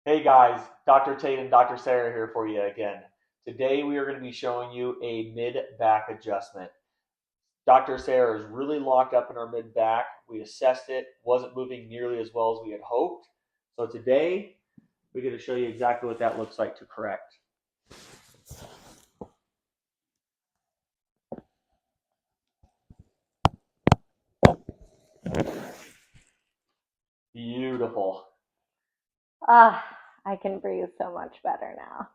Hey guys, Dr. Tate and Dr. Sarah here for you again. Today we are going to be showing you a mid-back adjustment. Dr. Sarah is really locked up in our mid-back. We assessed it, wasn't moving nearly as well as we had hoped. So today we're going to show you exactly what that looks like to correct. Beautiful. Ah, I can breathe so much better now.